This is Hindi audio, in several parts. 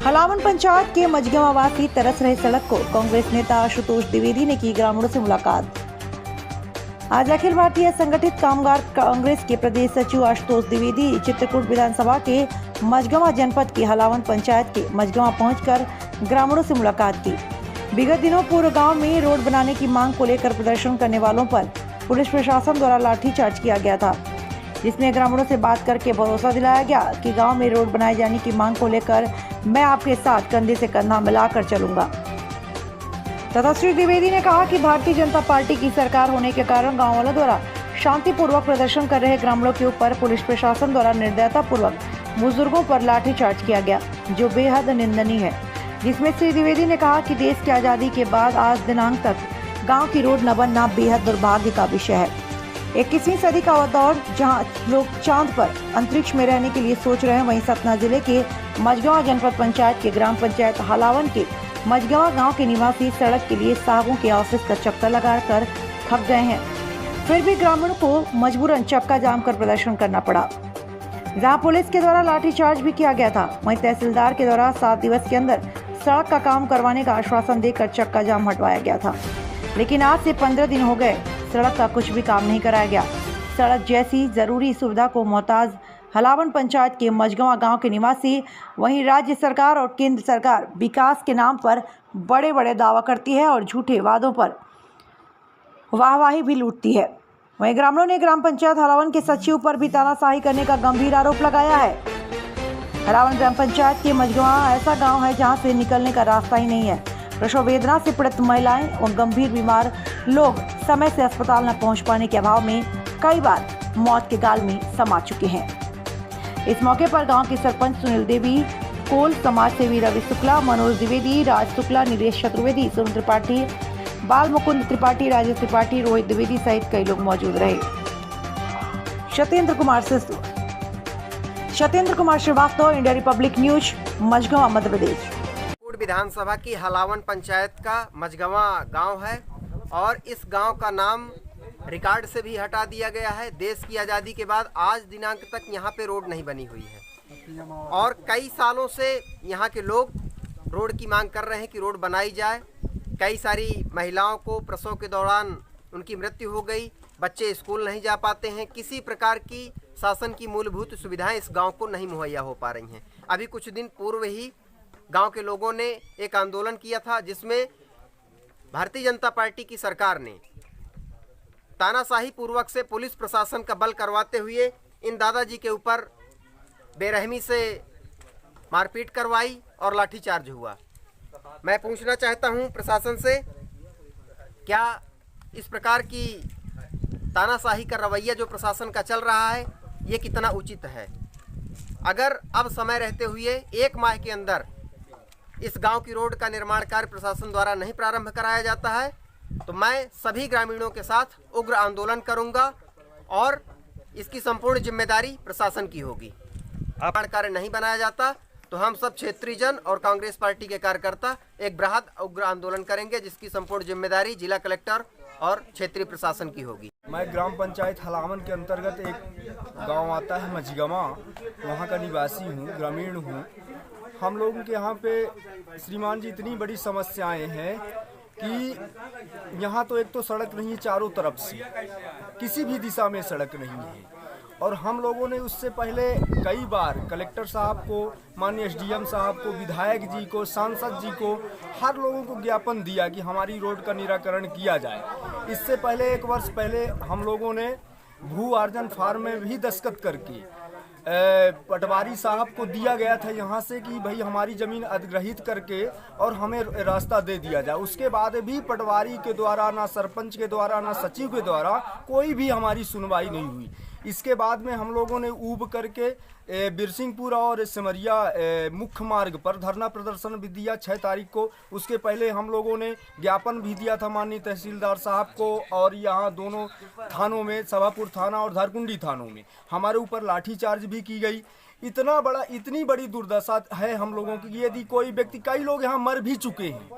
हलावन पंचायत के मझगवा वासी तरस रहे सड़क को कांग्रेस नेता आशुतोष द्विवेदी ने की ग्रामीणों से मुलाकात। आज अखिल भारतीय संगठित कामगार कांग्रेस के प्रदेश सचिव आशुतोष द्विवेदी चित्रकूट विधानसभा के मझगवा जनपद की हलावन पंचायत के मझगवा पहुंचकर ग्रामीणों से मुलाकात की। विगत दिनों पूरे गांव में रोड बनाने की मांग को लेकर प्रदर्शन करने वालों पर पुलिस प्रशासन द्वारा लाठीचार्ज किया गया था, जिसमें ग्रामीणों से बात करके भरोसा दिलाया गया कि गांव में रोड बनाए जाने की मांग को लेकर मैं आपके साथ कंधे से कंधा मिलाकर चलूंगा। तथा श्री द्विवेदी ने कहा कि भारतीय जनता पार्टी की सरकार होने के कारण गांव वालों द्वारा शांतिपूर्वक प्रदर्शन कर रहे ग्रामीणों के ऊपर पुलिस प्रशासन द्वारा निर्दयता पूर्वक बुजुर्गों पर लाठीचार्ज किया गया, जो बेहद निंदनीय है। जिसमें श्री द्विवेदी ने कहा कि देश की आजादी के बाद आज दिनांक तक गाँव की रोड न बनना बेहद दुर्भाग्य का विषय है। 21वीं सदी का वह दौर जहां लोग चांद पर अंतरिक्ष में रहने के लिए सोच रहे हैं, वहीं सतना जिले के मझगवा जनपद पंचायत के ग्राम पंचायत हलावन के मझगवा गांव के निवासी सड़क के लिए साहबों के ऑफिस का चक्कर लगाकर थक गए हैं। फिर भी ग्रामीणों को मजबूरन चक्का जाम कर प्रदर्शन करना पड़ा, जहां पुलिस के द्वारा लाठीचार्ज भी किया गया था। वहीं तहसीलदार के द्वारा 7 दिवस के अंदर सड़क का काम करवाने का आश्वासन देकर चक्का जाम हटवाया गया था, लेकिन आज से 15 दिन हो गए, सड़क का कुछ भी काम नहीं कराया गया। सड़क जैसी जरूरी सुविधा को मोहताज हलावन पंचायत के मझगवा गांव के निवासी, वहीं राज्य सरकार और केंद्र सरकार विकास के नाम पर बड़े बड़े दावा करती है और झूठे वादों पर वाहवाही भी लूटती है। वहीं ग्रामीणों ने ग्राम पंचायत हलावन के सचिव पर भी तानाशाही करने का गंभीर आरोप लगाया है। हलावन ग्राम पंचायत के मझगवा ऐसा गाँव है जहाँ से निकलने का रास्ता ही नहीं है। प्रसव वेदना से पीड़ित महिलाएं और गंभीर बीमार लोग समय से अस्पताल न पहुंच पाने के अभाव में कई बार मौत के गाल में समा चुके हैं। इस मौके पर गांव के सरपंच सुनील देवी, कोल समाज सेवी रवि शुक्ला, मनोज द्विवेदी, राज शुक्ला, नीलेश चतुर्वेदी, सोनू त्रिपाठी, बाल मुकुंद त्रिपाठी, राजेश त्रिपाठी, रोहित द्विवेदी सहित कई लोग मौजूद रहे। Satyendra Kumar Srivastava, India Republic News, Majhgawan, Madhya Pradesh. विधानसभा की हलावन पंचायत का मझगवा गांव है और इस गांव का नाम रिकॉर्ड से भी हटा दिया गया है। देश की आज़ादी के बाद आज दिनांक तक यहां पे रोड नहीं बनी हुई है और कई सालों से यहां के लोग रोड की मांग कर रहे हैं कि रोड बनाई जाए। कई सारी महिलाओं को प्रसव के दौरान उनकी मृत्यु हो गई, बच्चे स्कूल नहीं जा पाते हैं, किसी प्रकार की शासन की मूलभूत सुविधाएं इस गाँव को नहीं मुहैया हो पा रही हैं। अभी कुछ दिन पूर्व ही गांव के लोगों ने एक आंदोलन किया था, जिसमें भारतीय जनता पार्टी की सरकार ने तानाशाही पूर्वक से पुलिस प्रशासन का बल करवाते हुए इन दादाजी के ऊपर बेरहमी से मारपीट करवाई और लाठीचार्ज हुआ। मैं पूछना चाहता हूं प्रशासन से, क्या इस प्रकार की तानाशाही का रवैया जो प्रशासन का चल रहा है, ये कितना उचित है? अगर अब समय रहते हुए 1 माह के अंदर इस गांव की रोड का निर्माण कार्य प्रशासन द्वारा नहीं प्रारंभ कराया जाता है तो मैं सभी ग्रामीणों के साथ उग्र आंदोलन करूंगा और इसकी संपूर्ण जिम्मेदारी प्रशासन की होगी। निर्माण कार्य नहीं बनाया जाता तो हम सब क्षेत्रीय जन और कांग्रेस पार्टी के कार्यकर्ता एक बृहद उग्र आंदोलन करेंगे, जिसकी संपूर्ण जिम्मेदारी जिला कलेक्टर और क्षेत्रीय प्रशासन की होगी। मैं ग्राम पंचायत हलावन के अंतर्गत एक गाँव आता है मझगवा, वहाँ का निवासी हूँ, ग्रामीण हूँ। हम लोगों के यहाँ पे श्रीमान जी इतनी बड़ी समस्याएं हैं कि यहाँ तो एक तो सड़क नहीं है, चारों तरफ से किसी भी दिशा में सड़क नहीं है। और हम लोगों ने उससे पहले कई बार कलेक्टर साहब को, माननीय एसडीएम साहब को, विधायक जी को, सांसद जी को, हर लोगों को ज्ञापन दिया कि हमारी रोड का निराकरण किया जाए। इससे पहले 1 वर्ष पहले हम लोगों ने भू अर्जन फार्म में भी दस्तखत करके पटवारी साहब को दिया गया था यहाँ से कि भाई हमारी ज़मीन अधिग्रहित करके और हमें रास्ता दे दिया जाए। उसके बाद भी पटवारी के द्वारा, ना सरपंच के द्वारा, ना सचिव के द्वारा कोई भी हमारी सुनवाई नहीं हुई। इसके बाद में हम लोगों ने ऊब करके बिरसिंहपुर और सिमरिया मुख्य मार्ग पर धरना प्रदर्शन भी दिया 6 तारीख को। उसके पहले हम लोगों ने ज्ञापन भी दिया था माननीय तहसीलदार साहब को, और यहाँ दोनों थानों में, सभापुर थाना और धारकुंडी थानों में हमारे ऊपर लाठीचार्ज भी की गई। इतनी बड़ी दुर्दशा है हम लोगों की, यदि कोई व्यक्ति, कई लोग यहाँ मर भी चुके हैं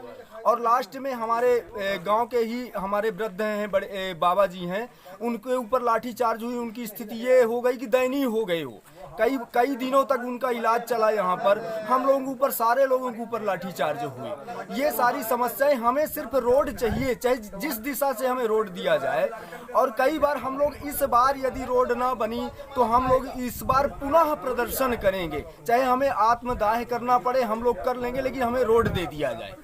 और लास्ट में हमारे गांव के ही हमारे वृद्ध हैं, बड़े बाबा जी हैं, उनके ऊपर लाठीचार्ज हुई। उनकी स्थिति ये हो गई कि दयनीय हो गए हो कई दिनों तक उनका इलाज चला यहाँ पर। हम लोगों के ऊपर, सारे लोगों के ऊपर लाठीचार्ज हुए। ये सारी समस्याएं, हमें सिर्फ रोड चाहिए, चाहे जिस दिशा से हमें रोड दिया जाए। और कई बार हम लोग, इस बार यदि रोड ना बनी तो हम लोग इस बार पुनः प्रदर्शन करेंगे, चाहे हमें आत्मदाह करना पड़े, हम लोग कर लेंगे, लेकिन हमें रोड दे दिया जाए।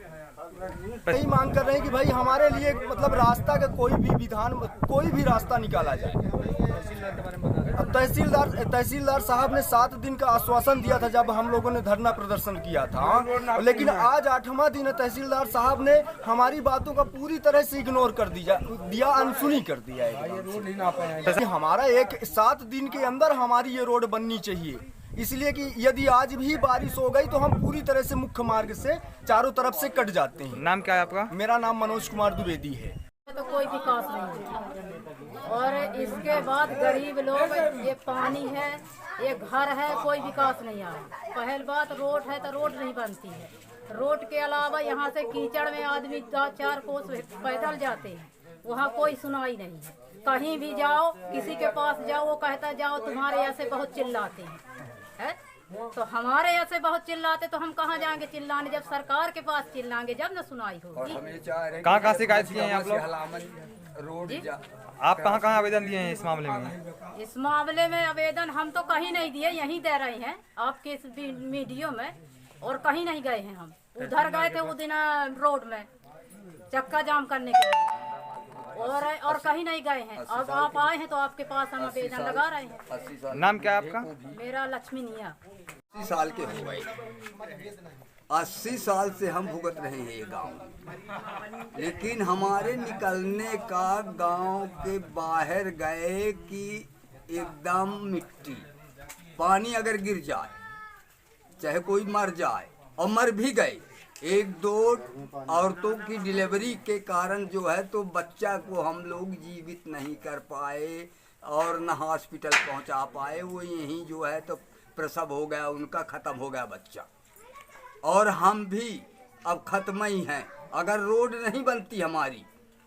यही मांग कर रहे हैं कि भाई हमारे लिए मतलब रास्ता का कोई भी रास्ता निकाला जाए। अब तहसीलदार साहब ने 7 दिन का आश्वासन दिया था जब हम लोगों ने धरना प्रदर्शन किया था, लेकिन आज 8वां दिन है। तहसीलदार साहब ने हमारी बातों का पूरी तरह से इग्नोर कर दिया, अनसुनी कर दिया है। हमारा 7 दिन के अंदर हमारी ये रोड बननी चाहिए, इसलिए कि यदि आज भी बारिश हो गई तो हम पूरी तरह से मुख्य मार्ग से चारों तरफ से कट जाते हैं। नाम क्या है आपका? मेरा नाम मनोज कुमार द्विवेदी है। तो कोई विकास नहीं, और इसके बाद गरीब लोग, ये पानी है, ये घर है, कोई विकास नहीं आया। पहल बात रोड है तो रोड नहीं बनती है। रोड के अलावा यहाँ से कीचड़ में आदमी 4 कोस पैदल जाते हैं, वहाँ कोई सुनाई नहीं है। कहीं भी जाओ, किसी के पास जाओ, वो कहता जाओ तुम्हारे यहाँ से बहुत चिल्लाते हैं, है? तो हमारे यहाँ से बहुत चिल्लाते, तो हम कहाँ जाएंगे चिल्लाने? जब सरकार के पास चिल्लाएंगे जब न सुनाई होगी। कहाँ शिकायत किए हैं आप लोग? आप कहाँ आवेदन दिए हैं इस मामले में? इस मामले में आवेदन हम तो कहीं नहीं दिए, यहीं दे रहे हैं आपके इस मीडियो में, और कहीं नहीं गए हैं। हम उधर गए थे उस दिन रोड में चक्का जाम करने के लिए, और कहीं नहीं गए हैं। अब आप आए हैं तो आपके पास हम आवेदन लगा रहे हैं। नाम क्या है आपका? मेरा लक्ष्मी निया। 80 साल के हो गए, 80 साल से हम भुगत रहे हैं ये गांव, लेकिन हमारे निकलने का गांव के बाहर गए कि एकदम मिट्टी, पानी अगर गिर जाए, चाहे कोई मर जाए, और मर भी गए। 1-2 औरतों की डिलीवरी के कारण जो है तो बच्चा को हम लोग जीवित नहीं कर पाए और न हॉस्पिटल पहुंचा पाए। वो यहीं जो है तो प्रसव हो गया, उनका ख़त्म हो गया बच्चा। और हम भी अब ख़त्म ही हैं। अगर रोड नहीं बनती हमारी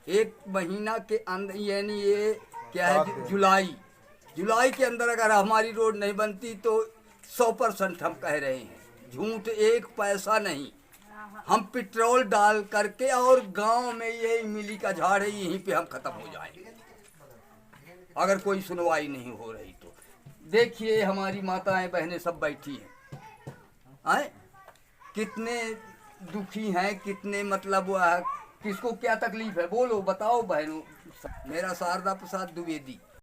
1 महीना के अंदर, यानी ये क्या है, जुलाई के अंदर अगर हमारी रोड नहीं बनती तो 100% हम कह रहे हैं, झूठ 1 पैसा नहीं, हम पेट्रोल डाल करके और गांव में ये इमली का झाड़ है, यहीं पे हम खत्म हो जाएंगे अगर कोई सुनवाई नहीं हो रही तो। देखिए हमारी माताएं बहनें सब बैठी हैं, कितने दुखी हैं, कितने मतलब किसको क्या तकलीफ है, बोलो बताओ बहनों। मेरा शारदा प्रसाद द्विवेदी।